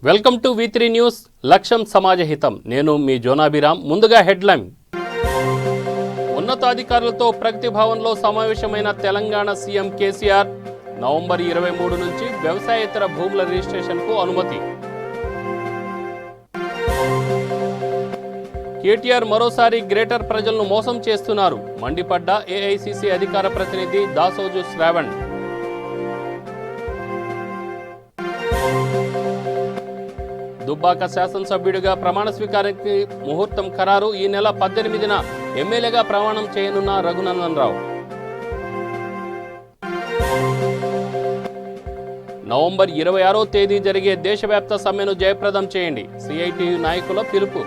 Welcome to V3 news లక్ష్యం సమాజహితం. నేను మీ జోనాభిరామ్. ముందుగా హెడ్లైన్. ఉన్నతాధికారులతో ప్రగతి భవన్లో సమావేశమైన తెలంగాణ సీఎం కేసీఆర్. నవంబర్ 23 నుంచి వ్యవసాయేతర భూముల రిజిస్ట్రేషన్కు అనుమతి. కేటీఆర్ మరోసారి గ్రేటర్ ప్రజలను మోసం చేస్తున్నారు. మండిపడ్డ ఏఐసీసీ అధికార ప్రతినిధి దాసోజు శ్రావణ్. దుబ్బాక శాసనసభ్యుడిగా ప్రమాణ స్వీకారానికి ముహూర్తం ఖరారు. ఈ నెల 18న ఎమ్మెల్యేగా ప్రమాణం చేయనున్న రఘునందన్ రావు. నవంబర్ 26వ తేదీ జరిగే దేశవ్యాప్త సమ్మెను జయప్రదం చేయండి. సిఐటియు నాయకుల పిలుపు.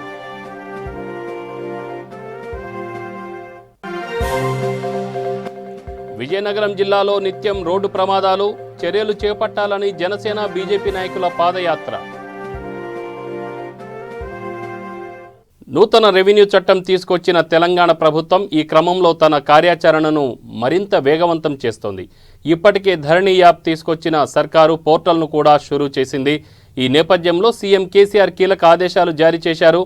విజయనగరం జిల్లాలో నిత్యం రోడ్డు ప్రమాదాలు. చర్యలు చేపట్టాలని జనసేన బీజేపీ నాయకుల పాదయాత్ర. నూతన రెవెన్యూ చట్టం తీసుకొచ్చిన తెలంగాణ ప్రభుత్వం ఈ క్రమంలో తన కార్యాచరణను మరింత వేగవంతం చేస్తోంది. ఇప్పటికే ధరణి యాప్ తీసుకొచ్చిన సర్కారు పోర్టల్ను కూడా షురూ చేసింది. ఈ నేపథ్యంలో సీఎం కేసీఆర్ కీలక ఆదేశాలు జారీ చేశారు.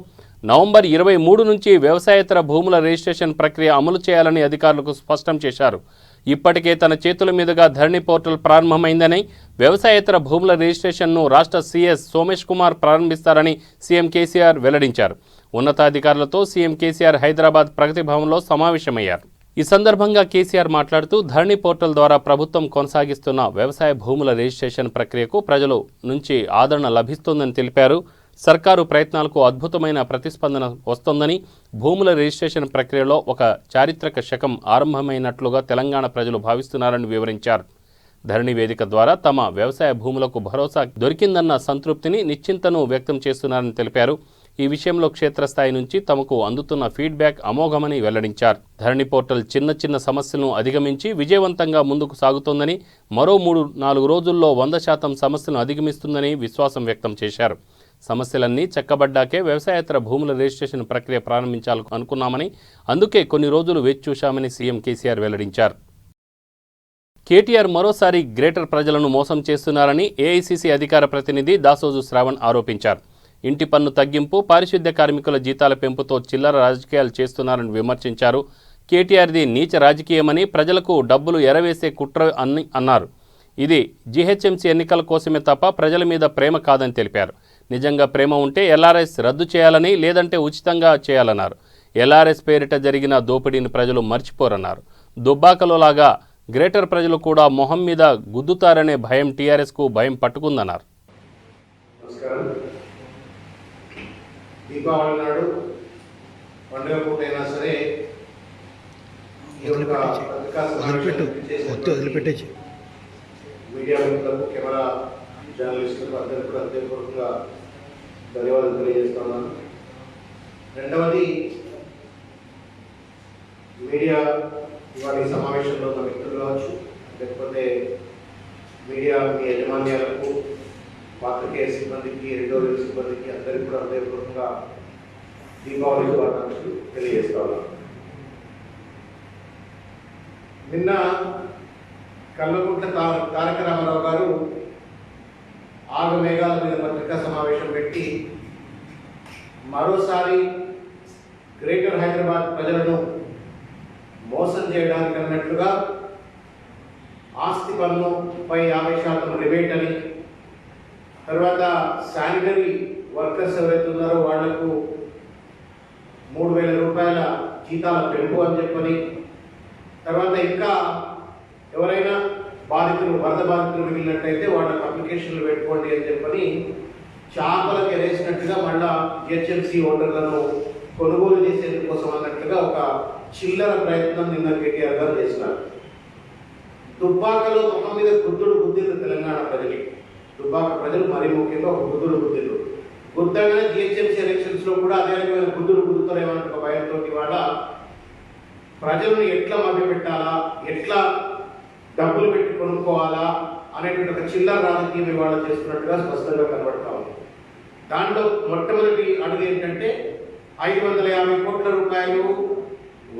నవంబర్ 23 నుంచి వ్యవసాయేతర భూముల రిజిస్ట్రేషన్ ప్రక్రియ అమలు చేయాలని అధికారులకు స్పష్టం చేశారు. ఇప్పటికే తన చేతుల మీదుగా ధరణి పోర్టల్ ప్రారంభమైందని, వ్యవసాయేతర భూముల రిజిస్ట్రేషన్ను రాష్ట్ర సీఎస్ సోమేష్ కుమార్ ప్రారంభిస్తారని సీఎం కేసీఆర్ వెల్లడించారు. ఉన్నతాధికారులతో సీఎం కేసీఆర్ హైదరాబాద్ ప్రగతి భవన్లో సమావేశమయ్యారు. ఈ సందర్భంగా కేసీఆర్ మాట్లాడుతూ ధరణి పోర్టల్ ద్వారా ప్రభుత్వం కొనసాగిస్తున్న వ్యవసాయ భూముల రిజిస్ట్రేషన్ ప్రక్రియకు ప్రజల నుంచి ఆదరణ లభిస్తోందని తెలిపారు. సర్కారు ప్రయత్నాలకు అద్భుతమైన ప్రతిస్పందన వస్తోందని, భూముల రిజిస్ట్రేషన్ ప్రక్రియలో ఒక చారిత్రక శకం ఆరంభమైనట్లుగా తెలంగాణ ప్రజలు భావిస్తున్నారని వివరించారు. ధరణి వేదిక ద్వారా తమ వ్యవసాయ భూములకు భరోసా దొరికిందన్న సంతృప్తిని, నిశ్చింతను వ్యక్తం చేస్తున్నారని తెలిపారు. ఈ విషయంలో క్షేత్రస్థాయి నుంచి తమకు అందుతున్న ఫీడ్బ్యాక్ అమోఘమని వెల్లడించారు. ధరణి పోర్టల్ చిన్న సమస్యలను అధిగమించి విజయవంతంగా ముందుకు సాగుతోందని, మరో 3-4 రోజుల్లో 100% సమస్యలను అధిగమిస్తుందని విశ్వాసం వ్యక్తం చేశారు. సమస్యలన్నీ చక్కబడ్డాకే వ్యవసాయేతర భూముల రిజిస్ట్రేషన్ ప్రక్రియ ప్రారంభించాలనుకున్నామని, అందుకే కొన్ని రోజులు వేచి చూశామని సీఎం కేసీఆర్ వెల్లడించారు. కేటీఆర్ మరోసారి గ్రేటర్ ప్రజలను మోసం చేస్తున్నారని ఏఐసీసీ అధికార ప్రతినిధి దాసోజు శ్రావణ్ ఆరోపించారు. ఇంటి పన్ను తగ్గింపు, పారిశుద్ధ్య కార్మికుల జీతాల పెంపుతో చిల్లర రాజకీయాలు చేస్తున్నారని విమర్శించారు. కేటీఆర్ది నీచ రాజకీయమని, ప్రజలకు డబ్బులు ఎరవేసే కుట్ర అని అన్నారు. ఇది జీహెచ్ఎంసీ ఎన్నికల కోసమే తప్ప ప్రజల మీద ప్రేమ కాదని తెలిపారు. నిజంగా ప్రేమ ఉంటే ఎల్ఆర్ఎస్ రద్దు చేయాలని, లేదంటే ఉచితంగా చేయాలన్నారు. ఎల్ఆర్ఎస్ పేరిట జరిగిన దోపిడీని ప్రజలు మర్చిపోరన్నారు. దుబ్బాకలో లాగా గ్రేటర్ ప్రజలు కూడా మొహం మీద గుద్దుతారనే భయం టీఆర్ఎస్కు భయం పట్టుకుందన్నారు. దీపావళి నాడు పండుగ పూటైనా సరే మీడియా మిత్రులకు, కెమెరా జర్నలిస్టులకు అందరికీ కూడా హృదయపూర్వకంగా ధన్యవాదాలు తెలియజేస్తున్నాను. రెండవది, మీడియా ఇవాళ ఈ సమావేశంలో ఉన్న మిత్రులు కావచ్చు, లేకపోతే మీడియా మీ యజమాన్యాలకు, పాత్రికేయ సిబ్బందికి, ఎడిటోరియల్ సిబ్బందికి అందరికీ కూడా హృదయపూర్వకంగా దీపావళి శుభాకాంక్షలు తెలియజేస్తా ఉన్నాను. నిన్న కల్వకుంట్ల తారక రామారావు గారు 6 మేఘాల మీద పత్రికా సమావేశం పెట్టి మరోసారి గ్రేటర్ హైదరాబాద్ ప్రజలను మోసం చేయడానికి అన్నట్లుగా ఆస్తి పన్నుపై 50% రిబేట్ అని, తర్వాత శానిటరీ వర్కర్స్ ఎవరైతే ఉన్నారో వాళ్లకు 3,000 రూపాయల జీతాల పెంపు అని చెప్పని, తర్వాత ఇంకా ఎవరైనా బాధితులు, వరద బాధితులు మిగిలినట్టయితే వాళ్ళకు అప్లికేషన్లు పెట్టుకోండి అని చెప్పని చేపలకు ఎరేసినట్టుగా మళ్ళా జిహెచ్ఎంసీ ఓటర్లను కొనుగోలు చేసేందుకోసం అన్నట్టుగా ఒక చిల్లర ప్రయత్నం నిన్న కేటీఆర్ గారు చేసినారు. దుబ్బాకలో మొహం మీద గుద్దిరు తెలంగాణ ప్రజలు. దుబ్బాక ప్రజలు మరీ ముఖ్యంగా ఒక గుద్దిరు గుద్దగానే జిహెచ్ఎంసీ ఎలక్షన్స్లో కూడా అదే రకమైన గుద్దుతారేమన్న ఒక భయంతో వాళ్ళ ప్రజలను ఎట్లా మభ్యపెట్టాలా, ఎట్లా డబ్బులు పెట్టి కొనుక్కోవాలా అనేటువంటి ఒక చిల్లర రాజకీయం ఇవాళ చేస్తున్నట్టుగా స్పష్టంగా కనబడతా ఉంది. దాంట్లో మొట్టమొదటి అడుగు ఏంటంటే 550 కోట్ల రూపాయలు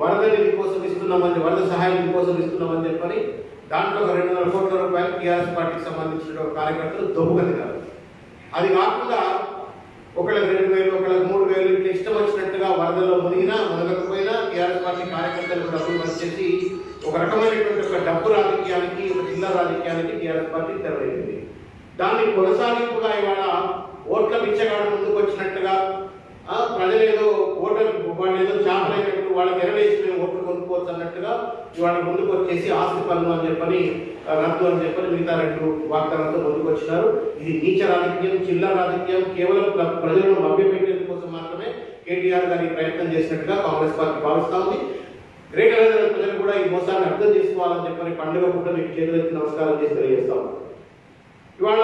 వరద నిధి కోసం ఇస్తున్నామని, వరద సహాయ నిధి కోసం ఇస్తున్నామని చెప్పని దాంట్లో ఒక 200 కోట్ల రూపాయలు టీఆర్ఎస్ పార్టీకి సంబంధించిన కార్యకర్తలు దొంగతినారు. అది కాకుండా ఒకళ్ళకి 2,000 ఒకళ్ళకి 3,000 ఇట్లా ఇష్టం వచ్చినట్టుగా వరదలో మునగకపోయినా టీఆర్ఎస్ పార్టీ కార్యకర్తలకు డబ్బులు పనిచేసి ఒక రకమైనటువంటి ఒక డబ్బు రాజకీయానికి ఒక జిల్లా రాజకీయానికి టీఆర్ఎస్ పార్టీ తెరవేసింది. దాన్ని కొనసాగింపుగా ఇవాళ ఓట్ల పిచ్చగాడు ముందుకు వచ్చినట్టుగా ప్రజలు ఏదో ఓటర్ వాళ్ళు ఏదో చేపలైనట్టు వాళ్ళకి ఎరవేసి మేము ఓట్లు కొనుక్కోవచ్చు అన్నట్టుగా ఇవాళ ముందుకు వచ్చేసి ఆస్తి పన్ను అని చెప్పని రద్దు అని చెప్పని మిగతా 2 వాగ్దానాలతో ముందుకు వచ్చినారు. ఇది నీచ రాజకీయం, చిల్లర రాజకీయం, కేవలం ప్రజలను మభ్యపెట్టేందుకు కోసం మాత్రమే కేటీఆర్ గారి ప్రయత్నం చేసినట్టుగా కాంగ్రెస్ పార్టీ భావిస్తా ఉంది. గ్రేటర్ హైదరాబాద్ ప్రజలు కూడా ఈ మోసాన్ని అర్థం చేసుకోవాలని చెప్పని పండుగ పూట మీకు చేతులెత్తి నమస్కారం చేసి తెలియజేస్తాం. ఇవాళ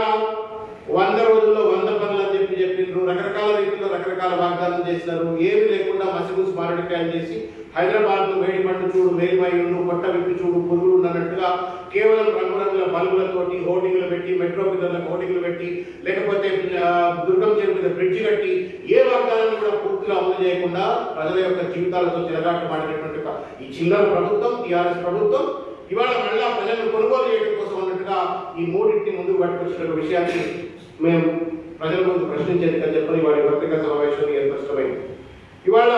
100 రోజుల్లో 100 పనులు అని చెప్పిండ్రు, రకరకాల రీతిలో రకరకాల వాగ్దానం చేసినారు. ఏమి లేకుండా మసిగూసి మారడికాయలు చేసి హైదరాబాద్ వేడి పండు చూడు, మేలిమయ్యుడు, పొట్ట విప్పి చూడు, పురుగులు అన్నట్టుగా కేవలం రంగురంగుల బల్బులతోటి హోర్డింగ్లు పెట్టి, మెట్రో పిల్లలకు హోర్డింగ్లు పెట్టి, లేకపోతే దుర్గం చెరువు మీద బ్రిడ్జి కట్టి ఏ వాగ్దానాన్ని కూడా పూర్తిగా అమలు చేయకుండా ప్రజల యొక్క జీవితాలతో తిరగాటమాడినటువంటి ఈ చిల్లర ప్రభుత్వం, టీఆర్ఎస్ ప్రభుత్వం ఇవాళ మళ్ళా ప్రజలను కొనుగోలు చేయడం కోసం అన్నట్టుగా ఈ 3టిని ముందుకు పట్టుకొచ్చిన విషయాన్ని మేము ప్రజల ముందు ప్రశ్నించేందుకని చెప్పని వారి పత్రికా సమావేశాన్ని స్పష్టమైంది. ఇవాళ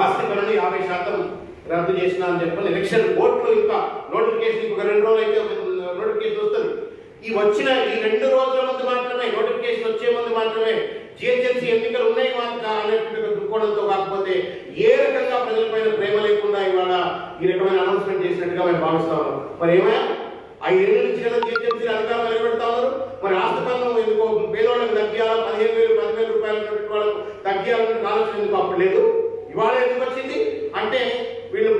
ఆస్తి పన్నుని 50% రద్దు చేసిన అని చెప్పని ఎలక్షన్ ఓట్లు ఇంకా నోటిఫికేషన్ ఒక 2 రోజులు అయితే నోటిఫికేషన్ వస్తుంది. ఈ వచ్చిన ఈ 2 రోజుల ముందు మాత్రమే, నోటిఫికేషన్ వచ్చే ముందు మాత్రమే జిహెచ్ఎంసీ ఎన్నికలు ఉన్నాయి అనేటువంటి దృక్కోణంతో కాకపోతే ఏ రకంగా ప్రజలపైన ప్రేమ లేకుండా ఇవాళ ఈ రకమైన అనౌన్స్మెంట్ చేసినట్టుగా మేము భావిస్తా ఉన్నాం. మరి ఏమైనా 5 ఏళ్ళ నుంచి కదా జిహెచ్ఎంసీ అధికారులు నిలబెడతా ఉన్నారు. మరి ఆస్తి పన్ను ఎందుకో పేదవాళ్ళకి తగ్గియాలా, 15,000 10,000 రూపాయలు వాళ్ళకు తగ్గియాలని ఆలోచన ఎందుకు అప్పుడు లేదు, ఇవాళ ఎందుకు వచ్చింది అంటే వీళ్ళు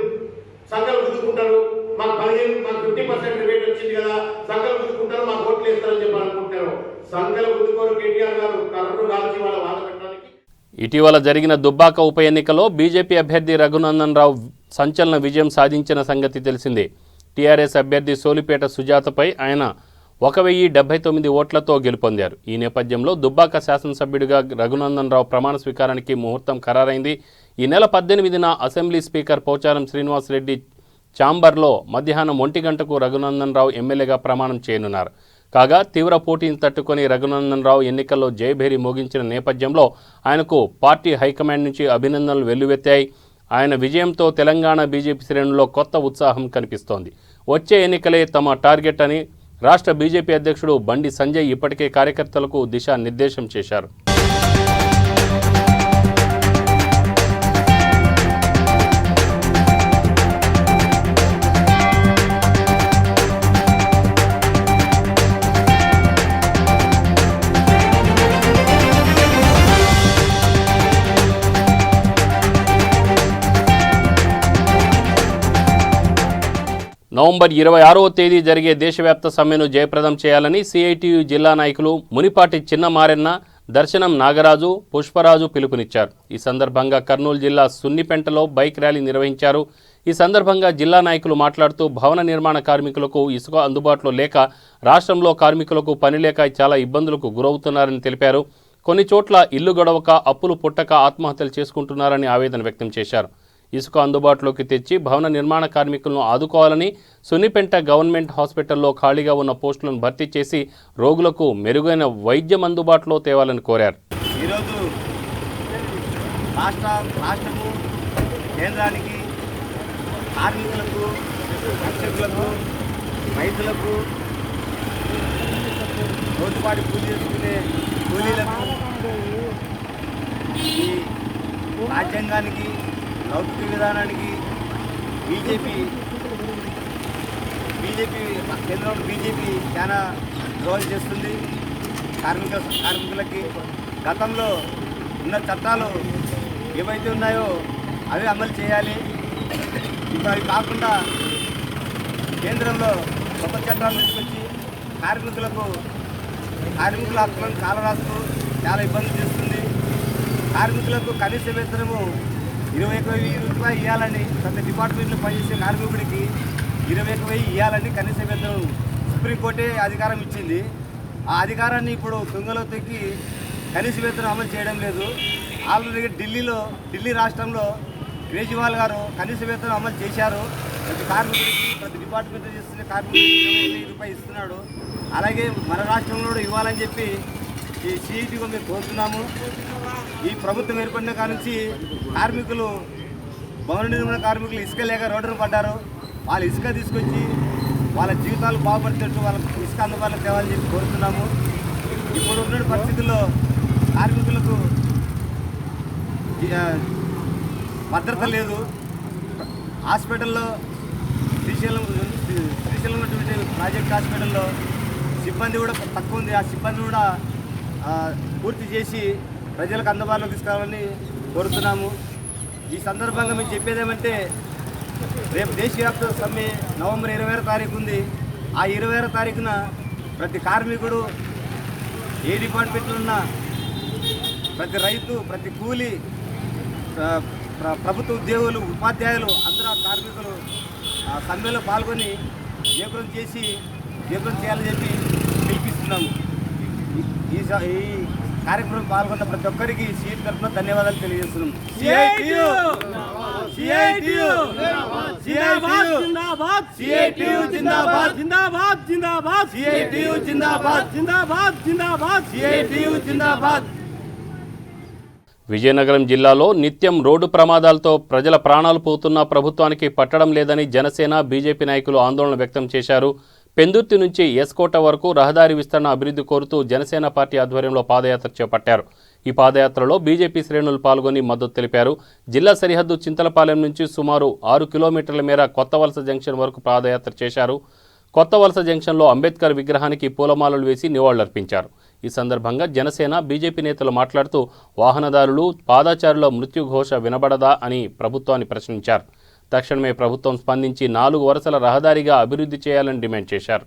సంఘాలు గుద్దుకుంటారు, మాకు 50% రేట్ వచ్చింది కదా, సంఘాలు గుద్దుకుంటారు, మాకు ఓట్లు వేస్తారని చెప్పి అనుకుంటారు. సంఘాలు గుద్దుకోరు కేటీఆర్ గారు కర్రలు కాల్చి వాళ్ళ వాద పెట్టడానికి. ఇటీవల జరిగిన దుబ్బాక ఉప ఎన్నికలో బీజేపీ అభ్యర్థి రఘునందన్ రావు సంచలన విజయం సాధించిన సంగతి తెలిసిందే. టీఆర్ఎస్ అభ్యర్థి సోలిపేట సుజాతపై ఆయన 1,079 ఓట్లతో గెలుపొందారు. ఈ నేపథ్యంలో దుబ్బాక శాసనసభ్యుడిగా రఘునందన్ రావు ప్రమాణ స్వీకారానికి ముహూర్తం ఖరారైంది. ఈ నెల 18న అసెంబ్లీ స్పీకర్ పోచారం శ్రీనివాసరెడ్డి ఛాంబర్లో మధ్యాహ్నం 1 గంటకు రఘునందన్ రావు ఎమ్మెల్యేగా ప్రమాణం చేయనున్నారు. కాగా తీవ్ర పోటీని తట్టుకొని రఘునందన్ రావు ఎన్నికల్లో జయభేరి మోగించిన నేపథ్యంలో ఆయనకు పార్టీ హైకమాండ్ నుంచి అభినందనలు వెల్లువెత్తాయి. ఆయన విజయంతో తెలంగాణ బీజేపీ శ్రేణుల్లో కొత్త ఉత్సాహం కనిపిస్తోంది. వచ్చే ఎన్నికలే తమ టార్గెట్ అని రాష్ట్ర బీజేపీ అధ్యక్షుడు బండి సంజయ్ ఇప్పటికే కార్యకర్తలకు దిశానిర్దేశం చేశారు. నవంబర్ 26వ తేదీ జరిగే దేశవ్యాప్త సమ్మెను జయప్రదం చేయాలని సిఐటియు జిల్లా నాయకులు మునిపాటి చిన్న మారెన్న, దర్శనం నాగరాజు, పుష్పరాజు పిలుపునిచ్చారు. ఈ సందర్భంగా కర్నూలు జిల్లా సున్నిపెంటలో బైక్ ర్యాలీ నిర్వహించారు. ఈ సందర్భంగా జిల్లా నాయకులు మాట్లాడుతూ భవన నిర్మాణ కార్మికులకు ఇసుక అందుబాటులో లేక రాష్ట్రంలో కార్మికులకు పని లేక చాలా ఇబ్బందులకు గురవుతున్నారని తెలిపారు. కొన్ని చోట్ల ఇల్లు గడవక, అప్పులు పుట్టక ఆత్మహత్యలు చేసుకుంటున్నారని ఆవేదన వ్యక్తం చేశారు. ఇసుక అందుబాటులోకి తెచ్చి భవన నిర్మాణ కార్మికులను ఆదుకోవాలని, సున్నిపెంట గవర్నమెంట్ హాస్పిటల్లో ఖాళీగా ఉన్న పోస్టులను భర్తీ చేసి రోగులకు మెరుగైన వైద్యం అందుబాటులో తేవాలని కోరారు. ఈరోజు రాష్ట్రము కేంద్రానికి కార్మికులకు, రక్షకులకు, రైతులకు, రోజుపాటి పూజ చేసుకునే కూలీలకు, ఈ రాజ్యాంగానికి, లౌకిక విధానానికి బీజేపీ కేంద్రంలో బీజేపీ చాలా ద్రోహం చేస్తుంది. కార్మికులకి గతంలో ఉన్న చట్టాలు ఏవైతే ఉన్నాయో అవి అమలు చేయాలి. ఇప్పుడు అవి కాకుండా కేంద్రంలో కొత్త చట్టాలు తీసుకొచ్చి కార్మికుల హక్కులను కాలరాస్తూ చాలా ఇబ్బంది చేస్తుంది. కార్మికులకు కనీస వేతనము 21,000 రూపాయలు ఇవ్వాలని, ప్రతి డిపార్ట్మెంట్లో పనిచేసే కార్మికుడికి 21,000 ఇవ్వాలని కనీస వేతనం సుప్రీంకోర్టే అధికారం ఇచ్చింది. ఆ అధికారాన్ని ఇప్పుడు తుంగలో తొక్కి కనీస వేతనం అమలు చేయడం లేదు. ఆల్రెడీ ఢిల్లీ రాష్ట్రంలో కేజ్రీవాల్ గారు కనీస వేతనం అమలు చేశారు. ప్రతి కార్మికుడికి, ప్రతి డిపార్ట్మెంట్లో చేస్తున్న కార్మికుడికి 21,000 రూపాయలు ఇస్తున్నాడు. అలాగే మన రాష్ట్రంలో కూడా ఇవ్వాలని చెప్పి ఈ సిఐటిగా మేము కోరుతున్నాము. ఈ ప్రభుత్వం ఏర్పడిన కాడ నుంచి కార్మికులు, భవన నిర్మాణ కార్మికులు ఇసుక లేక రోడ్డును పడ్డారు. వాళ్ళు ఇసుక తీసుకొచ్చి వాళ్ళ జీవితాలు బాగుపడేటట్టు వాళ్ళకి ఇసుక అందుబాటులో తేవాలని చెప్పి కోరుతున్నాము. ఇప్పుడు ఉన్న పరిస్థితుల్లో కార్మికులకు భద్రత లేదు. హాస్పిటల్లో శ్రీశైలం ప్రాజెక్ట్ హాస్పిటల్లో సిబ్బంది కూడా తక్కువ ఉంది. ఆ సిబ్బంది కూడా పూర్తి చేసి ప్రజలకు అందుబాటులో తీసుకురావాలని కోరుతున్నాము. ఈ సందర్భంగా మేము చెప్పేదేమంటే, రేపు దేశవ్యాప్త సమ్మె నవంబర్ 26వ తారీఖు ఉంది. ఆ 26వ తారీఖున ప్రతి కార్మికుడు, ఏ డిపార్ట్మెంట్లో ఉన్న ప్రతి రైతు, ప్రతి కూలీ, ప్రభుత్వ ఉద్యోగులు, ఉపాధ్యాయులు అందరూ కార్మికులు సమ్మెలో పాల్గొని జయప్రదం చేయాలని చెప్పి పిలిపిస్తున్నాము. ఈ కార్యక్రమం పాల్గొన్న ప్రతి ఒక్కరికి సీట్ తరఫున ధన్యవాదాలు తెలియజేస్తున్నాం. విజయనగరం జిల్లాలో నిత్యం రోడ్డు ప్రమాదాలతో ప్రజల ప్రాణాలు పోతున్నా ప్రభుత్వానికి పట్టడం లేదని జనసేన, బీజేపీ నాయకులు ఆందోళన వ్యక్తం చేశారు. పెందుర్తి నుంచి ఎస్కోట వరకు రహదారి విస్తరణ అభివృద్ధి కోరుతూ జనసేన పార్టీ ఆధ్వర్యంలో పాదయాత్ర చేపట్టారు. ఈ పాదయాత్రలో బీజేపీ శ్రేణులు పాల్గొని మద్దతు తెలిపారు. జిల్లా సరిహద్దు చింతలపాలెం నుంచి సుమారు 6 కిలోమీటర్ల మేర కొత్తవలస జంక్షన్ వరకు పాదయాత్ర చేశారు. కొత్తవలస జంక్షన్లో అంబేద్కర్ విగ్రహానికి పూలమాలలు వేసి నివాళులర్పించారు. ఈ సందర్భంగా జనసేన, బీజేపీ నేతలు మాట్లాడుతూ వాహనదారులు, పాదచారుల మృత్యుఘోష వినబడదా అని ప్రభుత్వాన్ని ప్రశ్నించారు. తక్షణమే ప్రభుత్వం స్పందించి 4 వరుసల రహదారిగా అభివృద్ధి చేయాలని డిమాండ్ చేశారు.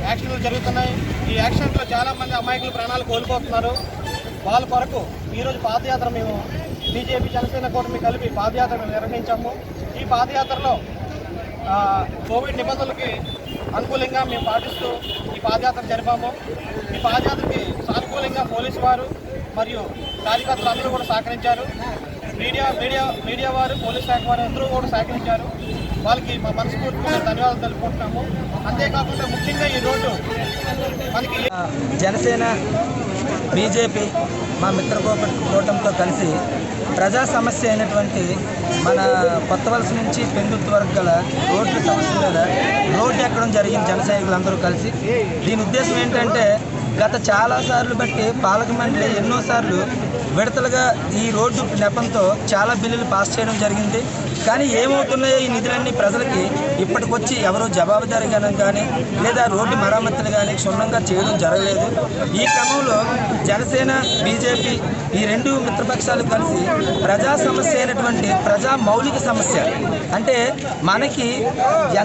యాక్షన్లు జరుగుతున్నాయి. ఈ యాక్షన్లో చాలా మంది అమాయకులు ప్రాణాలు కోల్పోతున్నారు. వాళ్ళ కొరకు ఈరోజు పాదయాత్ర మేము బీజేపీ, జనసేన కూటమి కలిపి పాదయాత్ర నిర్వహించాము. ఈ పాదయాత్రలో కోవిడ్ నిబంధనలకి అనుకూలంగా మేము పాటిస్తూ ఈ పాదయాత్ర జరిపాము. ఈ పాదయాత్రకి సానుకూలంగా పోలీసు వారు మరియు కార్యకర్తలు అందరూ కూడా సహకరించారు. మీడియా వారు, పోలీస్ శాఖ వారు అందరూ కూడా సహకరించారు. వాళ్ళకి మా మనస్ఫూర్తిగా ధన్యవాదాలు తెలుపుకుంటున్నాము. అంతేకాకుండా ముఖ్యంగా ఈ రోడ్డు మనకి జనసేన, బీజేపీ మా మిత్ర కూటమితో కలిసి ప్రజా సమస్య అయినటువంటి మన కొత్తవలస నుంచి పెందుర్తి వరకు గల రోడ్ల సమస్య మీద రోడ్డు ఎక్కడం జరిగింది. జన సైనికులందరూ కలిసి దీని ఉద్దేశం ఏంటంటే, గత చాలాసార్లు బట్టి పాలక మండలి ఎన్నోసార్లు విడతలుగా ఈ రోడ్డు నెపంతో చాలా బిల్లులు పాస్ చేయడం జరిగింది. కానీ ఏమవుతున్నాయో ఈ నిధులన్నీ ప్రజలకి ఇప్పటికొచ్చి ఎవరో జవాబుదారీగా కానీ లేదా రోడ్డు మరమ్మతులు కానీ క్షుణ్ణంగా చేయడం జరగలేదు. ఈ క్రమంలో జనసేన, బీజేపీ ఈ 2 మిత్రపక్షాలు కలిసి ప్రజా సమస్య అయినటువంటి ప్రజా మౌలిక సమస్య అంటే మనకి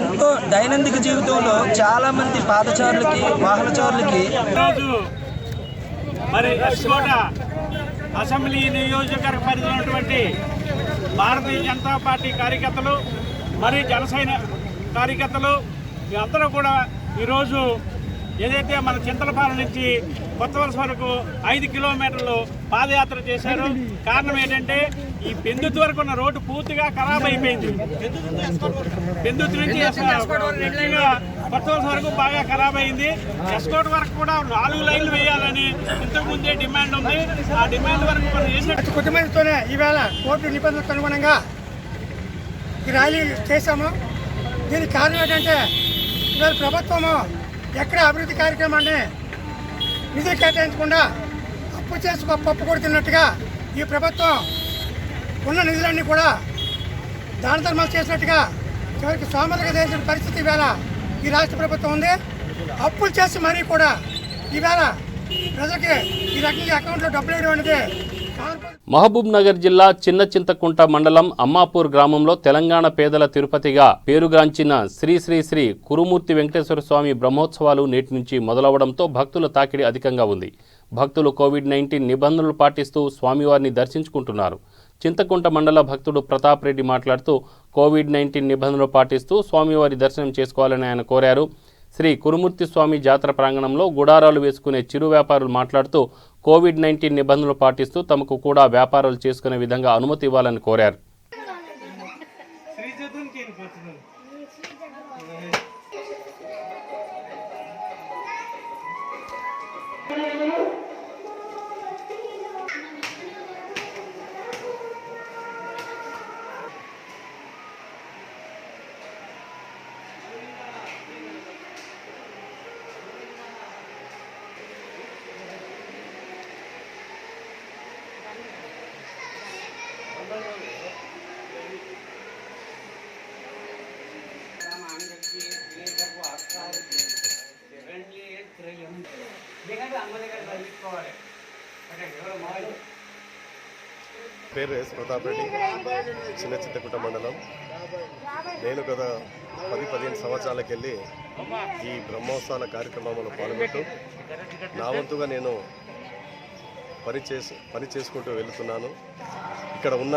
ఎంతో దైనందిక జీవితంలో చాలామంది పాదచారులకి, వాహనచారులకి మరి ఎస్కోట అసెంబ్లీ నియోజకవర్గ పరిధిలో ఉన్నటువంటి భారతీయ జనతా పార్టీ కార్యకర్తలు మరి జనసేన కార్యకర్తలు అందరూ కూడా ఈరోజు ఏదైతే మన చింతలపాలెం నుంచి కొత్తవలస వరకు 5 కిలోమీటర్లు పాదయాత్ర చేశారు. కారణం ఏంటంటే ఈ పెందుర్తి వరకు ఉన్న రోడ్డు పూర్తిగా ఖరాబ్ అయిపోయింది. పెందుర్తి నుంచి కొత్తవలస వరకు బాగా ఖరాబ్ అయింది. ఎస్కోట్ వరకు కూడా 4 లైన్లు వేయాలని ఇంతకుముందే డిమాండ్ ఉంది. ఆ డిమాండ్ వరకు మనం చేసినట్టు కుటుంబంతోనే ఈవేళ కోర్టు నిబంధనలకు అనుగుణంగా ఈ ర్యాలీ చేశాము. దీనికి కారణం ఏంటంటే, ఇవాళ ప్రభుత్వము ఎక్కడ అభివృద్ధి కార్యక్రమాన్ని నిధులు కేటాయించకుండా అప్పు చేసి పప్పు కొడుతున్నట్టుగా ఈ ప్రభుత్వం ఉన్న నిధులన్నీ కూడా దాన ధర్మాలు చేసినట్టుగా చివరికి సోమతగా చేసిన పరిస్థితి ఈవేళ ఈ రాష్ట్ర ప్రభుత్వం ఉంది. అప్పులు చేసి మరీ కూడా ఈవేళ ప్రజలకి ఈ రకంగా అకౌంట్లో డబ్బులు వేయడం అనేది మహబూబ్ నగర్ జిల్లా చిన్న చింతకుంట మండలం అమ్మాపూర్ గ్రామంలో తెలంగాణ పేదల తిరుపతిగా పేరుగాంచిన శ్రీ శ్రీ శ్రీ కురుమూర్తి వెంకటేశ్వర స్వామి బ్రహ్మోత్సవాలు నేటి నుంచి మొదలవడంతో భక్తుల తాకిడి అధికంగా ఉంది. భక్తులు కోవిడ్-19 నిబంధనలు పాటిస్తూ స్వామివారిని దర్శించుకుంటున్నారు. చింతకుంట మండల భక్తుడు ప్రతాప్ రెడ్డి మాట్లాడుతూ కోవిడ్-19 నిబంధనలు పాటిస్తూ స్వామివారి దర్శనం చేసుకోవాలని ఆయన కోరారు. శ్రీ కురుమూర్తి స్వామి జాతర ప్రాంగణంలో గుడారాలు వేసుకునే చిరు వ్యాపారులు మాట్లాడుతూ కోవిడ్-19 నిబంధనలు పాటిస్తూ తమకు కూడా వ్యాపారాలు చేసుకునే విధంగా అనుమతి ఇవ్వాలని కోరారు. పేరు ఎస్ ప్రతాప్ రెడ్డి, చిన్న చింతకుంట మండలం. నేను గత 10-15 సంవత్సరాలకెళ్ళి ఈ బ్రహ్మోత్సవాల కార్యక్రమంలో పాల్గొంటూ నా వంతుగా నేను పని చేసుకుంటూ వెళుతున్నాను. ఇక్కడ ఉన్న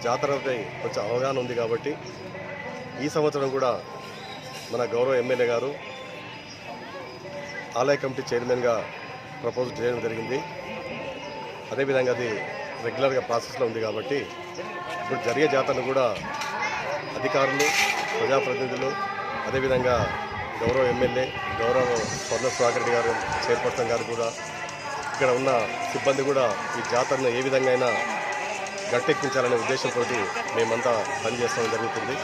జాతరపై కొంచెం అవగాహన ఉంది కాబట్టి ఈ సంవత్సరం కూడా మన గౌరవ ఎమ్మెల్యే గారు ఆలయ కమిటీ చైర్మన్గా ప్రపోజ్ చేయడం జరిగింది. అదేవిధంగా అది రెగ్యులర్గా ప్రాసెస్లో ఉంది కాబట్టి ఇప్పుడు జరిగే జాతరను కూడా అధికారులు, ప్రజాప్రతినిధులు, అదేవిధంగా గౌరవ ఎమ్మెల్యే, గౌరవ స్వర్ణ సుధాకర్ రెడ్డి గారు, చైర్పర్సన్ గారు కూడా, ఇక్కడ ఉన్న సిబ్బంది కూడా ఈ జాతరను ఏ విధంగా అయినా గట్టెక్కించాలనే ఉద్దేశంతో మేమంతా పనిచేస్తాం జరుగుతుంది.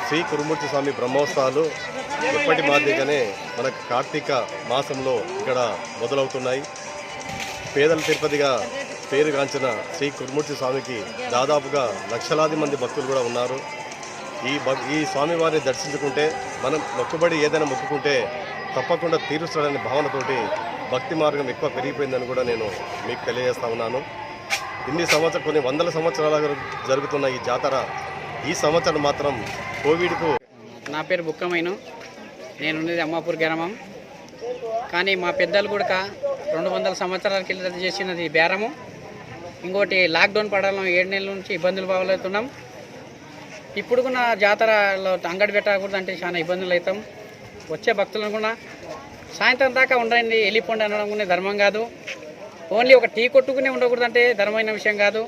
శ్రీ కురుమూర్తి స్వామి బ్రహ్మోత్సవాలు ఎప్పటి మాదిరిగానే మనకు కార్తీక మాసంలో ఇక్కడ మొదలవుతున్నాయి. పేదల తిరుపతిగా పేరుగాంచిన శ్రీ కురుమూర్తి స్వామికి దాదాపుగా లక్షలాది మంది భక్తులు కూడా ఉన్నారు. ఈ స్వామివారిని దర్శించుకుంటే మనం మొక్కుబడి ఏదైనా మొక్కుకుంటే తప్పకుండా తీరుస్తాడనే భావనతోటి భక్తి మార్గం ఎక్కువ పెరిగిపోయిందని కూడా నేను మీకు తెలియజేస్తా ఉన్నాను. కొన్ని వందల సంవత్సరాలుగా జరుగుతున్న ఈ జాతర ఈ సంవత్సరం మాత్రం కోవిడ్కు. నా పేరు బుక్కమైను, నేనున్నది అమ్మాపూర్ గ్రామం. కానీ మా పెద్దలు కూడా 200 సంవత్సరాల కింద చేసినది బేరము. ఇంకోటి లాక్డౌన్ పడడం 7 నెలల నుంచి ఇబ్బందులు పాలవుతున్నాం. ఇప్పుడు కూడా జాతరలో అంగడి పెట్టకూడదు అంటే చాలా ఇబ్బందులు అవుతాం. వచ్చే భక్తులను కూడా సాయంత్రం దాకా ఉండండి వెళ్ళిపోండి అనడం కూడా ధర్మం కాదు. ఓన్లీ ఒక టీ కొట్టుకునే ఉండకూడదు అంటే ధర్మమైన విషయం కాదు.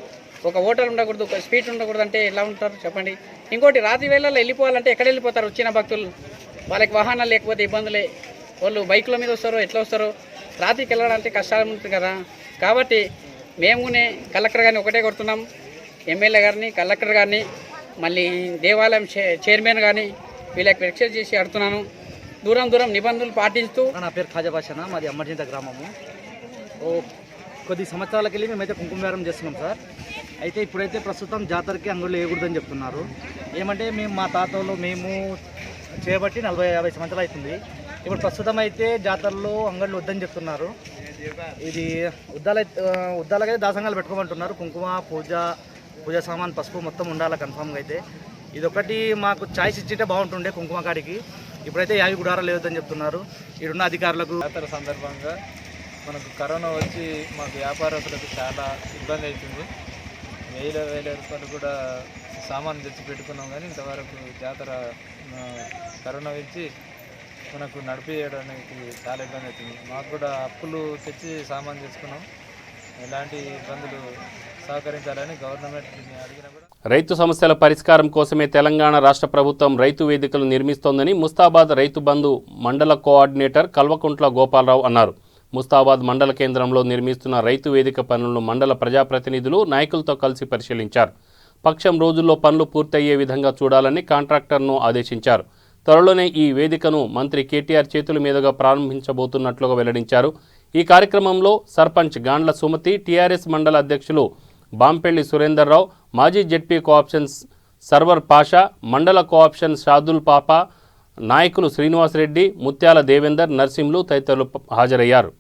ఒక హోటల్ ఉండకూడదు, ఒక స్వీట్ ఉండకూడదు అంటే ఎలా ఉంటారు చెప్పండి. ఇంకోటి రాత్రి వేళల్లో వెళ్ళిపోవాలంటే ఎక్కడ వెళ్ళిపోతారు వచ్చిన భక్తులు? వాళ్ళకి వాహనాలు లేకపోతే ఇబ్బందులే. వాళ్ళు బైకుల మీద వస్తారో ఎట్లా వస్తారో, రాత్రికి వెళ్ళడానికి కష్టాలు ఉంటుంది కదా. కాబట్టి మేమునే కలెక్టర్ గారిని ఒకటే కొడుతున్నాం, ఎమ్మెల్యే గారిని, కలెక్టర్ గారిని, మళ్ళీ దేవాలయం చైర్మన్ కానీ వీళ్ళకి రిక్వెస్ట్ చేసి అడుగుతున్నాను, దూరం నిబంధనలు పాటిస్తూ. నా పేరు ఖాజా బాషానా, మాది అమ్మర్జింత గ్రామము. కొద్ది సంవత్సరాలకెళ్ళి మేమైతే కుంకుమ బేరం చేస్తున్నాం సార్. అయితే ఇప్పుడైతే ప్రస్తుతం జాతరకి అంగళ్ళు వేయకూడదని చెప్తున్నారు. ఏమంటే మా తాతలు మేము చేయబట్టి 40-50 సంవత్సరాలు అవుతుంది. ఇప్పుడు ప్రస్తుతం అయితే జాతరలో అంగళ్ళు వద్దని చెప్తున్నారు. ఇది ఉద్దాలకైతే దాసంగాలు పెట్టుకోమంటున్నారు. కుంకుమ, పూజ సామాన్, పసుపు మొత్తం ఉండాలి కన్ఫామ్గా. అయితే ఇదొకటి మాకు ఛాయిస్ ఇచ్చింటే బాగుంటుండే కుంకుమ కాడికి. ఇప్పుడైతే యావి గుడారాలు లేవద్దని చెప్తున్నారు ఇప్పుడున్న అధికారులకు. జాతర సందర్భంగా మనకు కరోనా వచ్చి మాకు వ్యాపారస్తులకు చాలా ఇబ్బంది అవుతుంది. వేల రూపాయలు కూడా సామాన్ తెచ్చి పెట్టుకున్నాం, కానీ ఇంతవరకు జాతర కరోనా వచ్చి మనకు నడిపించడానికి చాలా ఇబ్బంది అవుతుంది. మాకు కూడా అప్పులు తెచ్చి సామాన్ తెచ్చుకున్నాం. ఎలాంటి ఇబ్బందులు సహకరించాలని గవర్నమెంట్ని అడిగినా కూడా. రైతు సమస్యల పరిష్కారం కోసమే తెలంగాణ రాష్ట్ర ప్రభుత్వం రైతు వేదికలు నిర్మిస్తోందని ముస్తాబాద్ రైతు బంధు మండల కోఆర్డినేటర్ కల్వకుంట్ల గోపాలరావు అన్నారు. ముస్తాబాద్ మండల కేంద్రంలో నిర్మిస్తున్న రైతు వేదిక పనులను మండల ప్రజాప్రతినిధులు నాయకులతో కలిసి పరిశీలించారు. పక్షం రోజుల్లో పనులు పూర్తయ్యే విధంగా చూడాలని కాంట్రాక్టర్ను ఆదేశించారు. త్వరలోనే ఈ వేదికను మంత్రి కేటీఆర్ చేతుల మీదుగా ప్రారంభించబోతున్నట్లుగా వెల్లడించారు. ఈ కార్యక్రమంలో సర్పంచ్ గాండ్ల సుమతి, టీఆర్ఎస్ మండల అధ్యక్షులు బాంపెల్లి సురేందర్రావు, మాజీ జెడ్పీ కోఆప్షన్ సర్వర్ పాషా, మండల కోఆప్షన్ షాదుల్ పాపా, నాయకులు శ్రీనివాసరెడ్డి, ముత్యాల దేవేందర్, నర్సింహులు తదితరులు హాజరయ్యారు.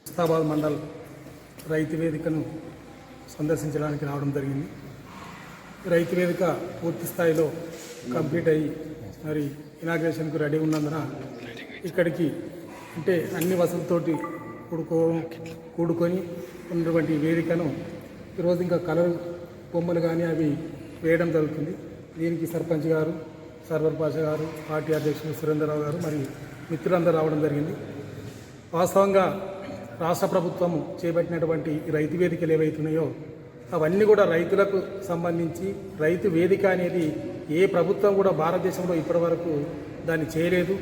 ముస్తాబాద్ మండల్ రైతు వేదికను సందర్శించడానికి రావడం జరిగింది. రైతు వేదిక పూర్తి స్థాయిలో కంప్లీట్ అయ్యి మరి ఇనాగ్రేషన్కు రెడీ ఉన్నందున ఇక్కడికి అంటే అన్ని వసతులతోటి కూడుకొని ఉన్నటువంటి వేదికను ఈరోజు ఇంకా కలర్ బొమ్మలు కానీ అవి వేయడం జరుగుతుంది. దీనికి సర్పంచ్ గారు, సర్వర్ పాషా గారు, పార్టీ అధ్యక్షులు సురేంద్రరావు గారు మరియు మిత్రులందరూ రావడం జరిగింది. వాస్తవంగా రాష్ట్ర ప్రభుత్వము చేపట్టినటువంటి రైతు వేదికలు ఏవైతున్నాయో అవన్నీ కూడా రైతులకు సంబంధించి రైతు వేదిక అనేది ఏ ప్రభుత్వం కూడా భారతదేశంలో ఇప్పటివరకు దాన్ని చేయలేదు.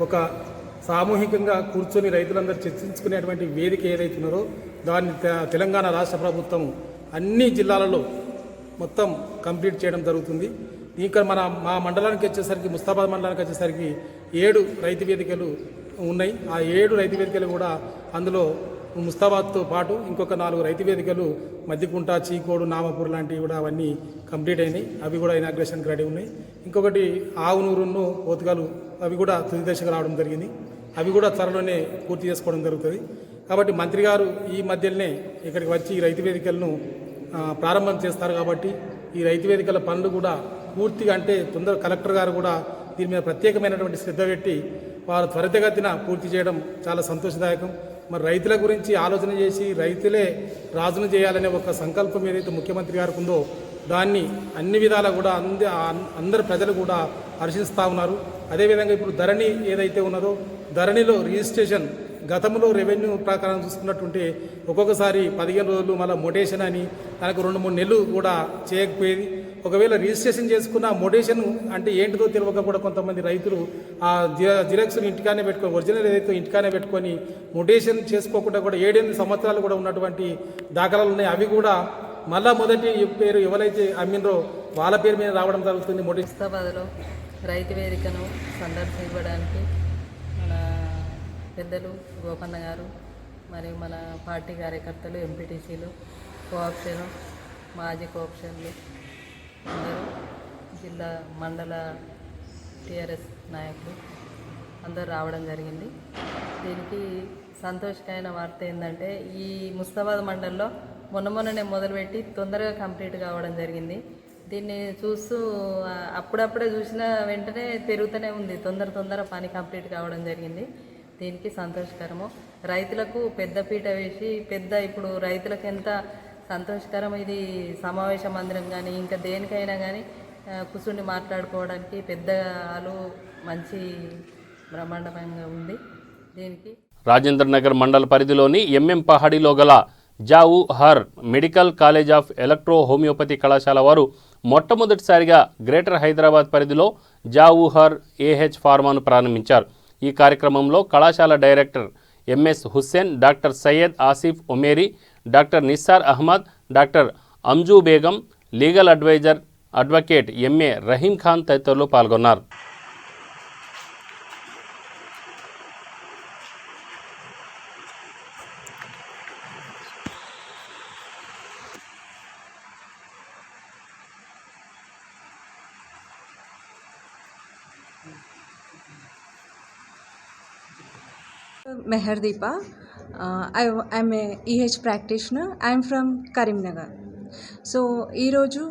ఒక సామూహికంగా కూర్చొని రైతులందరూ చర్చించుకునేటువంటి వేదిక ఏదైతున్నారో దాన్ని తెలంగాణ రాష్ట్ర ప్రభుత్వం అన్ని జిల్లాలలో మొత్తం కంప్లీట్ చేయడం జరుగుతుంది. ఇంకా మా మండలానికి వచ్చేసరికి ముస్తాబాద్ మండలానికి వచ్చేసరికి 7 రైతు వేదికలు ఉన్నాయి. ఆ 7 రైతు వేదికలు కూడా అందులో ముస్తాబాద్తో పాటు ఇంకొక 4 రైతు వేదికలు మద్దికుంట, చీకోడు, నామపూర్ లాంటివి కూడా అవన్నీ కంప్లీట్ అయినాయి. అవి కూడా ఇనాగ్రేషన్కి రెడీ ఉన్నాయి. ఇంకొకటి ఆవునూరును, పోతుగాలు అవి కూడా తుది దశకు రావడం జరిగింది. అవి కూడా త్వరలోనే పూర్తి చేసుకోవడం జరుగుతుంది. కాబట్టి మంత్రి గారు ఈ మధ్యలోనే ఇక్కడికి వచ్చి ఈ రైతు వేదికలను ప్రారంభం చేస్తారు. కాబట్టి ఈ రైతు వేదికల పనులు కూడా పూర్తిగా అంటే కలెక్టర్ గారు కూడా దీని మీద ప్రత్యేకమైనటువంటి శ్రద్ధ పెట్టి వారు త్వరితగతిన పూర్తి చేయడం చాలా సంతోషదాయకం. మరి రైతుల గురించి ఆలోచన చేసి రైతులే రాజును చేయాలనే ఒక సంకల్పం ఏదైతే ముఖ్యమంత్రి గారికి ఉందో దాన్ని అన్ని విధాలా కూడా అందరు ప్రజలు కూడా హర్షిస్తూ ఉన్నారు. అదేవిధంగా ఇప్పుడు ధరణి ఏదైతే ఉన్నదో ధరణిలో రిజిస్ట్రేషన్ గతంలో రెవెన్యూ ప్రకారం చూసుకున్నట్టుంటే ఒక్కొక్కసారి 15 రోజులు మళ్ళీ మొటేషన్ అని దానికి 2-3 నెలలు కూడా చేయకపోయేది. ఒకవేళ రిజిస్ట్రేషన్ చేసుకున్న మొటేషన్ అంటే ఏంటిదో తెలియక కూడా కొంతమంది రైతులు ఆ జిరాక్స్ని ఇంటికానే పెట్టుకొని ఒరిజినల్ ఏదైతే ఇంటికానే పెట్టుకొని మొటేషన్ చేసుకోకుండా కూడా 7-8 సంవత్సరాలు కూడా ఉన్నటువంటి దాఖలాలు ఉన్నాయి. అవి కూడా మళ్ళా మొదటి పేరు ఎవరైతే అమ్మినరో వాళ్ళ పేరు మీద రావడం జరుగుతుంది. ముస్తాబాద్లో రైతు వేదికను సందర్శించడానికి మన పెద్దలు గోపన్న గారు మరియు మన పార్టీ కార్యకర్తలు, ఎంపీటీసీలు, కోఆప్షను, మాజీ కోఆప్షన్లు అందరూ, జిల్లా మండల టీఆర్ఎస్ నాయకులు అందరూ రావడం జరిగింది. దీనికి సంతోషకరమైన వార్త ఏంటంటే ఈ ముస్తాబాద్ మండల్లో మొన్ననే మొదలుపెట్టి తొందరగా కంప్లీట్ కావడం జరిగింది. దీన్ని చూస్తూ అప్పుడప్పుడే చూసిన వెంటనే పెరుగుతూనే ఉంది. తొందర పని కంప్లీట్ కావడం జరిగింది. దీనికి సంతోషకరము. రైతులకు పెద్దపీట వేసి ఇప్పుడు రైతులకు ఎంత సంతోషకరం. ఇది సమావేశ మందిరం కానీ ఇంకా దేనికైనా కానీ కూర్చుని మాట్లాడుకోవడానికి పెద్ద హాలు మంచి బ్రహ్మాండంగా ఉంది. దీనికి రాజేంద్ర నగర్ మండల పరిధిలోని ఎంఎం పహాడిలో గల Jawahar medical college of electro homeopathy కళాశాల వారు మొట్టమొదటిసారిగా గ్రేటర్ హైదరాబాద్ పరిధిలో జావు హర్ ఏహెచ్ ఫార్మాను ప్రారంభించారు. ఈ కార్యక్రమంలో కళాశాల director MS Hussain, doctor Syed Asif Omeri, doctor Nissar Ahmed, doctor Anju Begum, legal adviser advocate MA Rahim Khan తదితరులు పాల్గొన్నారు. Meherdeepa. I'm a EH practitioner. I'm from Karimnagar. So ఈరోజు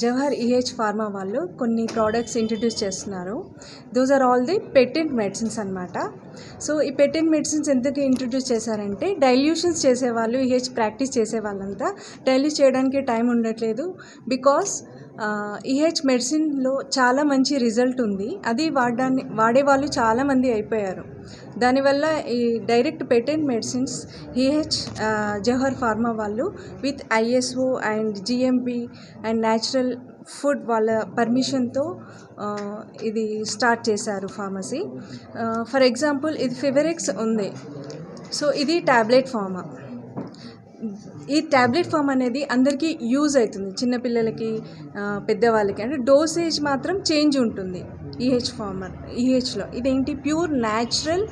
జవహర్ ఈహెచ్ ఫార్మా వాళ్ళు కొన్ని ప్రోడక్ట్స్ ఇంట్రడ్యూస్ చేస్తున్నారు. Those are all the patent medicines అనమాట. సో ఈ పెటెంట్ మెడిసిన్స్ ఎందుకు introduce చేశారంటే డైల్యూషన్స్ చేసేవాళ్ళు, ఈహెచ్ ప్రాక్టీస్ చేసే వాళ్ళంతా డైల్యూట్ చేయడానికి టైం ఉండట్లేదు. బికాస్ ఈహెచ్ మెడిసిన్లో చాలా మంచి రిజల్ట్ ఉంది. అది వాడేవాళ్ళు చాలామంది అయిపోయారు. దానివల్ల ఈ direct patent medicines EH Jawahar pharma వాళ్ళు with ISO and GMP and natural food వాళ్ళ పర్మిషన్తో ఇది స్టార్ట్ చేశారు ఫార్మసీ. ఫర్ ఎగ్జాంపుల్ ఇది ఫివరెక్స్ ఉంది. సో ఇది ట్యాబ్లెట్ ఫార్మా. ఈ ట్యాబ్లెట్ ఫామ్ అనేది అందరికీ యూజ్ అవుతుంది, చిన్నపిల్లలకి పెద్దవాళ్ళకి. అంటే డోసేజ్ మాత్రం చేంజ్ ఉంటుంది ఈహెచ్లో. ఇదేంటి ప్యూర్ న్యాచురల్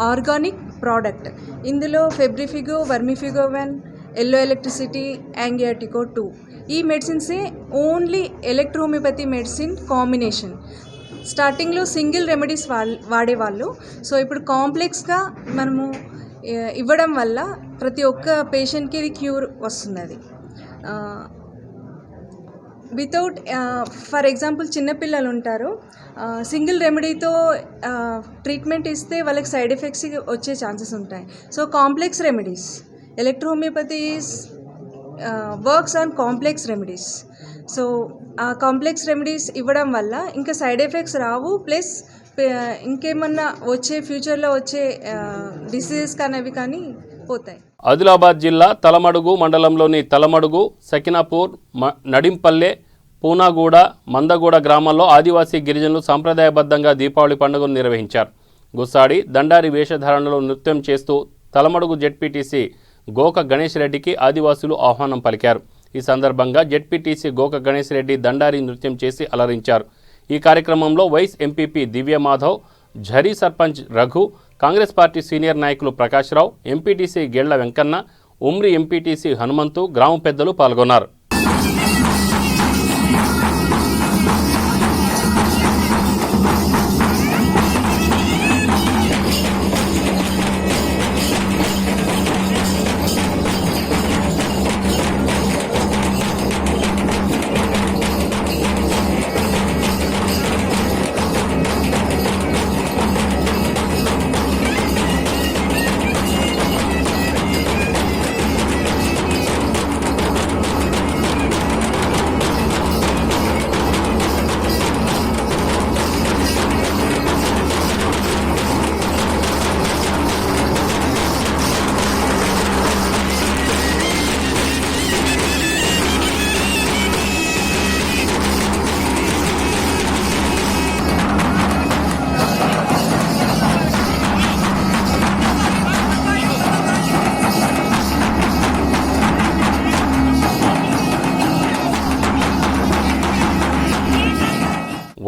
ఆర్గానిక్ ప్రోడక్ట్. ఇందులో ఫెబ్రిఫిగో, వర్మిఫిగోవన్, ఎల్లో ఎలక్ట్రిసిటీ, యాంగియాటికో 2 ఈ మెడిసిన్సే ఓన్లీ ఎలక్ట్రోమియోపతి మెడిసిన్ కాంబినేషన్. స్టార్టింగ్లో సింగిల్ రెమెడీస్ వాడేవాళ్ళు. సో ఇప్పుడు కాంప్లెక్స్గా మనము ఇవ్వడం వల్ల ప్రతి ఒక్క పేషెంట్కి ఇది క్యూర్ వస్తున్నది. వితౌట్ ఫర్ ఎగ్జాంపుల్ చిన్నపిల్లలు ఉంటారు, సింగిల్ రెమెడీతో ట్రీట్మెంట్ ఇస్తే వాళ్ళకి సైడ్ ఎఫెక్ట్స్ వచ్చే ఛాన్సెస్ ఉంటాయి. So complex remedies, electrohomeopathy works on complex remedies. So ఆ కాంప్లెక్స్ రెమెడీస్ ఇవ్వడం వల్ల ఇంకా సైడ్ ఎఫెక్ట్స్ రావు, ప్లస్ ఇంకేమన్నా వచ్చే ఫ్యూచర్లో వచ్చే డిసీజెస్ కానీ కానీ పోతాయి. ఆదిలాబాద్ జిల్లా తలమడుగు మండలంలోని తలమడుగు, సకినాపూర్, నడింపల్లె, పూనాగూడ, మందగూడ గ్రామాల్లో ఆదివాసీ గిరిజనులు సాంప్రదాయబద్ధంగా దీపావళి పండుగను నిర్వహించారు. గుస్సాడి, దండారి వేషధారణలో నృత్యం చేస్తూ తలమడుగు జెడ్పీటీసీ గోక గణేష్ రెడ్డికి ఆదివాసులు ఆహ్వానం పలికారు. ఈ సందర్భంగా జెడ్పీటీసీ గోక గణేష్ రెడ్డి దండారి నృత్యం చేసి అలరించారు. ఈ కార్యక్రమంలో vice MPP Divyamadhav, Jhari sarpanch Raghu, Congress party senior నాయకులు ప్రకాశ్రావు, ఎంపీటీసీ గెళ్ల వెంకన్న, ఉమ్రి ఎంపీటీసీ హనుమంతు, గ్రామ పెద్దలు పాల్గొన్నారు.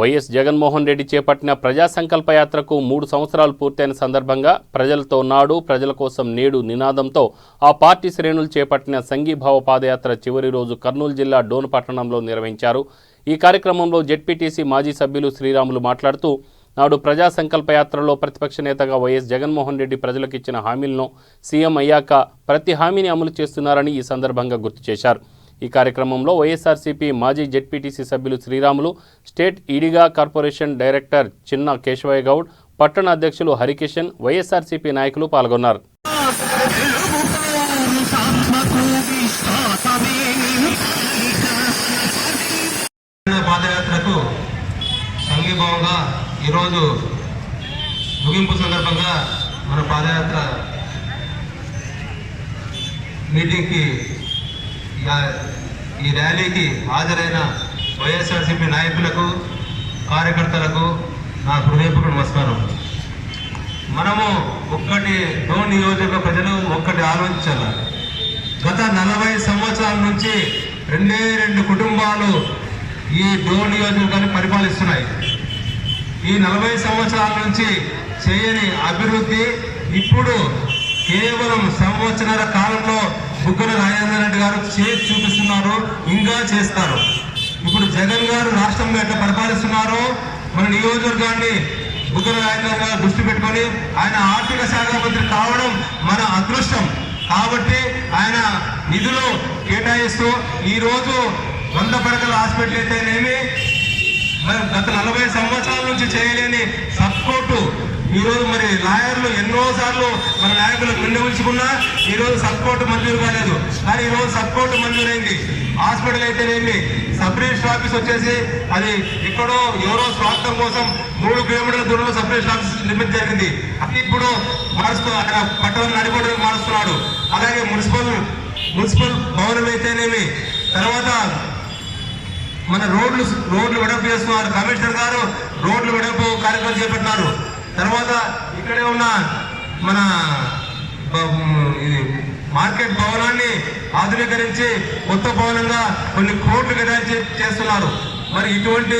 వైఎస్ జగన్మోహన్ రెడ్డి చేపట్టిన ప్రజా సంకల్ప యాత్రకు 3 సంవత్సరాలు పూర్తయిన సందర్భంగా ప్రజలతో నాడు, ప్రజల కోసం నేడు నినాదంతో ఆ పార్టీ శ్రేణులు చేపట్టిన సంఘీభావ పాదయాత్ర చివరి రోజు కర్నూలు జిల్లా డోన్ పట్టణంలో నిర్వహించారు. ఈ కార్యక్రమంలో జెడ్పీటీసీ మాజీ సభ్యులు శ్రీరాములు మాట్లాడుతూ, నాడు ప్రజా సంకల్ప యాత్రలో ప్రతిపక్ష నేతగా వైఎస్ జగన్మోహన్ రెడ్డి ప్రజలకు ఇచ్చిన హామీలను సీఎం అయ్యాక ప్రతి హామీని అమలు చేస్తున్నారని ఈ సందర్భంగా గుర్తు చేశారు. ఈ కార్యక్రమంలో వైఎస్ఆర్సీపీ మాజీ జెడ్పీటీసీ సభ్యులు శ్రీరాములు, స్టేట్ ఈడిగా కార్పొరేషన్ డైరెక్టర్ చిన్న కేశవయ్య గౌడ్, పట్టణ అధ్యక్షులు హరికిషన్, వైఎస్ఆర్సీపీ నాయకులు పాల్గొన్నారు. పాదయాత్రకు సంఘీభావంగా ఈరోజు ముగింపు సందర్భంగా మన పాదయాత్ర మీటింగ్కి ఈ ర్యాలీకి హాజరైన వైఎస్ఆర్సీపీ నాయకులకు, కార్యకర్తలకు నా హృదయపూర్వక నమస్కారం. మనము ఒక్కటి డోన్ నియోజకవర్గ ప్రజలు ఒక్కటి ఆలోచించాలి. గత 40 సంవత్సరాల నుంచి 2 కుటుంబాలు ఈ డోన్ నియోజకవర్గాన్ని పరిపాలిస్తున్నాయి. ఈ 40 సంవత్సరాల నుంచి చేయని అభివృద్ధి ఇప్పుడు కేవలం సంవత్సరాల కాలంలో బుగ్గన రాజేంద్ర రెడ్డి గారు చేసి చూపిస్తున్నారు, ఇంకా చేస్తారు. ఇప్పుడు జగన్ గారు రాష్ట్రంలో ఎట్లా పరిపాలిస్తున్నారో మన నియోజకవర్గాన్ని బుగ్గన రాజేంద్ర గారు దృష్టి పెట్టుకొని ఆయన ఆర్థిక శాఖ మంత్రి కావడం మన అదృష్టం. కాబట్టి ఆయన నిధులు కేటాయిస్తూ ఈరోజు 100 పడకల హాస్పిటల్ అయితేనేమి, మరి గత 40 సంవత్సరాల నుంచి చేయలేని సబ్కోర్టు ఈరోజు మరి లాయర్లు ఎన్నోసార్లు మన నాయకులు విన్నవించుకున్నా ఈరోజు సబ్కోర్టు మంజూరు కాలేదు. కానీ ఈరోజు సబ్కోర్టు మంజూరైంది. హాస్పిటల్ అయితేనేమి, సబ్ రిజిస్టర్ ఆఫీస్ వచ్చేసి అది ఎక్కడో ఎవరో స్వార్థం కోసం 3 కిలోమీటర్ల దూరంలో సబ్ రిజిస్టర్ ఆఫీస్ నిర్మించ జరిగింది. అది ఇప్పుడు మారుస్తూ అక్కడ పట్టణం నడిపోవడానికి మారుస్తున్నాడు. అలాగే మున్సిపల్ భవనం అయితేనేమి, తర్వాత మన రోడ్లు వెడల్పు చేస్తున్నారు. కమిషనర్ గారు రోడ్లు వెడల్పు కార్యక్రమం చేపట్టినారు. తర్వాత ఇక్కడే ఉన్న మన మార్కెట్ భవనాన్ని ఆధునీకరించి కొత్త భవనంగా కొన్ని కోట్లు కేటాయించి చేస్తున్నారు. మరి ఇటువంటి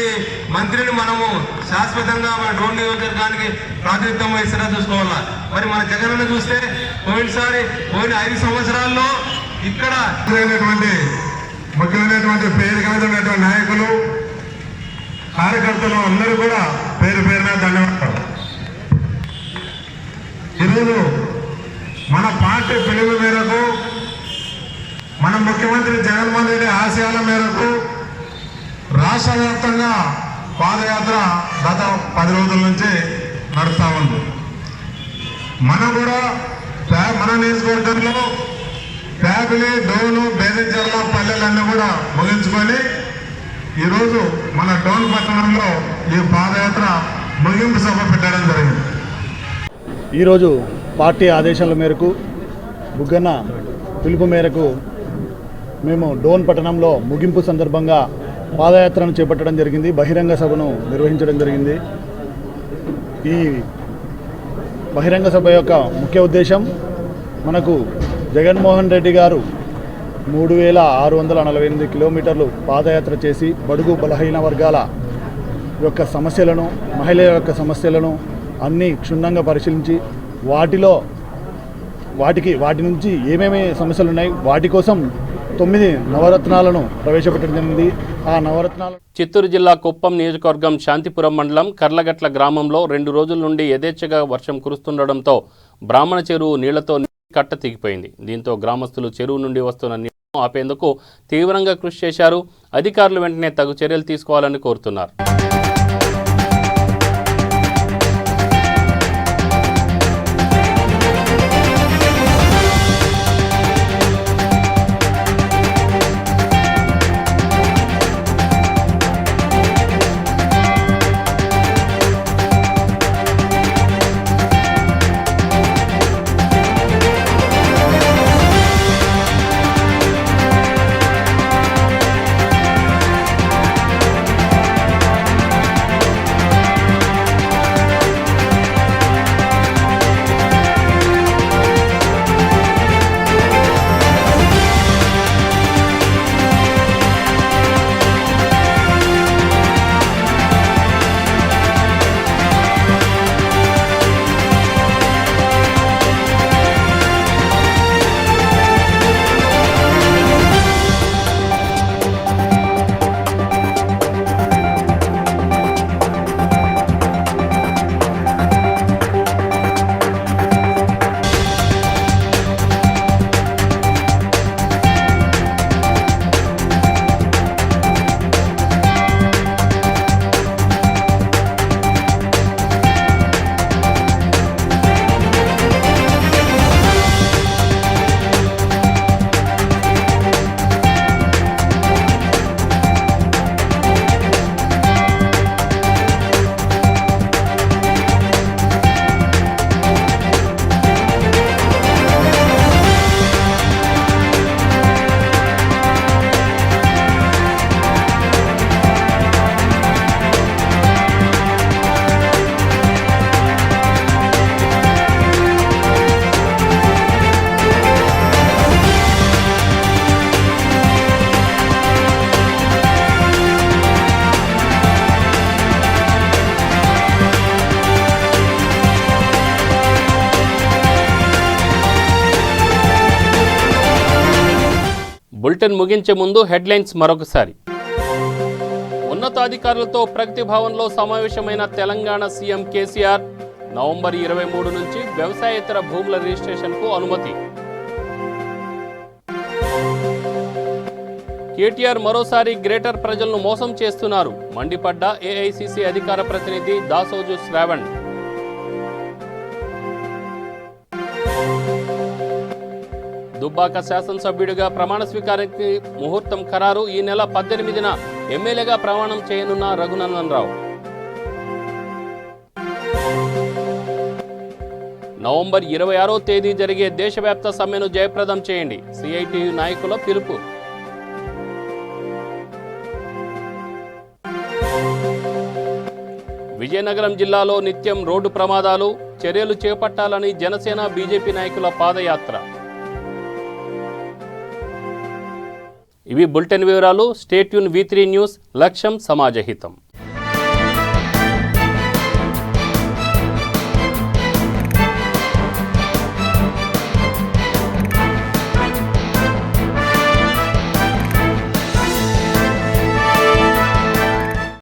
మంత్రిని మనము శాశ్వతంగా మన డోన్ నియోజకవర్గానికి ప్రాతినిధ్యం వహిస్తున్నా చూసుకోవాలా. మరి మన జగన్ చూస్తే పోయిన 5 సంవత్సరాల్లో ఇక్కడ ముఖ్యమైనటువంటి పేరు కలిగినటువంటి నాయకులు కార్యకర్తలు అందరూ కూడా పేరు పేరున ధన్యవాదాలు. ఈరోజు మన పార్టీ పిలుపు మేరకు మన ముఖ్యమంత్రి జగన్మోహన్ రెడ్డి ఆశయాల మేరకు రాష్ట్ర వ్యాప్తంగా పాదయాత్ర గత 10 రోజుల నుంచి నడుస్తూ ఉంది. మనం కూడా మన నియోజకవర్గంలో ప్యాపిలి, డోను, బేదంచెర్ల పల్లెలన్నీ కూడా ముగించుకొని ఈరోజు మన డోన్ పట్టణంలో ఈ పాదయాత్ర ముగింపు సభ పెట్టడం జరిగింది. ఈరోజు పార్టీ ఆదేశాల మేరకు బుగ్గన్న పిలుపు మేరకు మేము డోన్ పట్టణంలో ముగింపు సందర్భంగా పాదయాత్రను చేపట్టడం జరిగింది. బహిరంగ సభను నిర్వహించడం జరిగింది. ఈ బహిరంగ సభ యొక్క ముఖ్య ఉద్దేశం మనకు జగన్మోహన్ రెడ్డి గారు 3648 కిలోమీటర్లు పాదయాత్ర చేసి బడుగు బలహీన వర్గాల యొక్క సమస్యలను, మహిళల యొక్క సమస్యలను అన్నీ క్షుణ్ణంగా పరిశీలించి వాటి నుంచి ఏమేమి సమస్యలు ఉన్నాయి వాటి కోసం 9 నవరత్నాలను ప్రవేశపెట్టడం జరిగింది. ఆ నవరత్నాలు చిత్తూరు జిల్లా కుప్పం నియోజకవర్గం శాంతిపురం మండలం కర్లగట్ల గ్రామంలో 2 రోజుల నుండి యథేచ్ఛగా వర్షం కురుస్తుండటంతో బ్రాహ్మణ చెరువు నీళ్లతో కట్ట తెగిపోయింది. దీంతో గ్రామస్తులు చెరువు నుండి వస్తున్న నీళ్లను ఆపేందుకు తీవ్రంగా కృషి చేశారు. అధికారులు వెంటనే తగు చర్యలు తీసుకోవాలని కోరుతున్నారు. బులెటిన్ ముగించే ముందు హెడ్లైన్స్ మరొకసారి. ఉన్నతాధికారులతో ప్రగతి భవన్లో సమావేశమైన తెలంగాణ సీఎం కేసీఆర్. నవంబర్ 23 నుంచి వ్యవసాయేతర భూముల రిజిస్ట్రేషన్కు అనుమతి. కేటీఆర్ మరోసారి గ్రేటర్ ప్రజలను మోసం చేస్తున్నారు. మండిపడ్డ ఏఐసీసీ అధికార ప్రతినిధి దాసోజు శ్రావణ్. దుబ్బాక శాసనసభ్యుడిగా ప్రమాణ స్వీకారానికి ముహూర్తం ఖరారు. ఈ నెల 18న ఎమ్మెల్యేగా ప్రమాణం చేయనున్న రఘునందన్ రావు. నవంబర్ 26వ తేదీ జరిగే దేశవ్యాప్త సమ్మెను జయప్రదం చేయండి. సిఐటియు నాయకుల పిలుపు. విజయనగరం జిల్లాలో నిత్యం రోడ్డు ప్రమాదాలు. చర్యలు చేపట్టాలని జనసేన బీజేపీ నాయకుల పాదయాత్ర. ఇవి బులెటిన్ వివరాలు. స్టే ట్యూన్ V3 న్యూస్, లక్ష్యం సమాజహితం.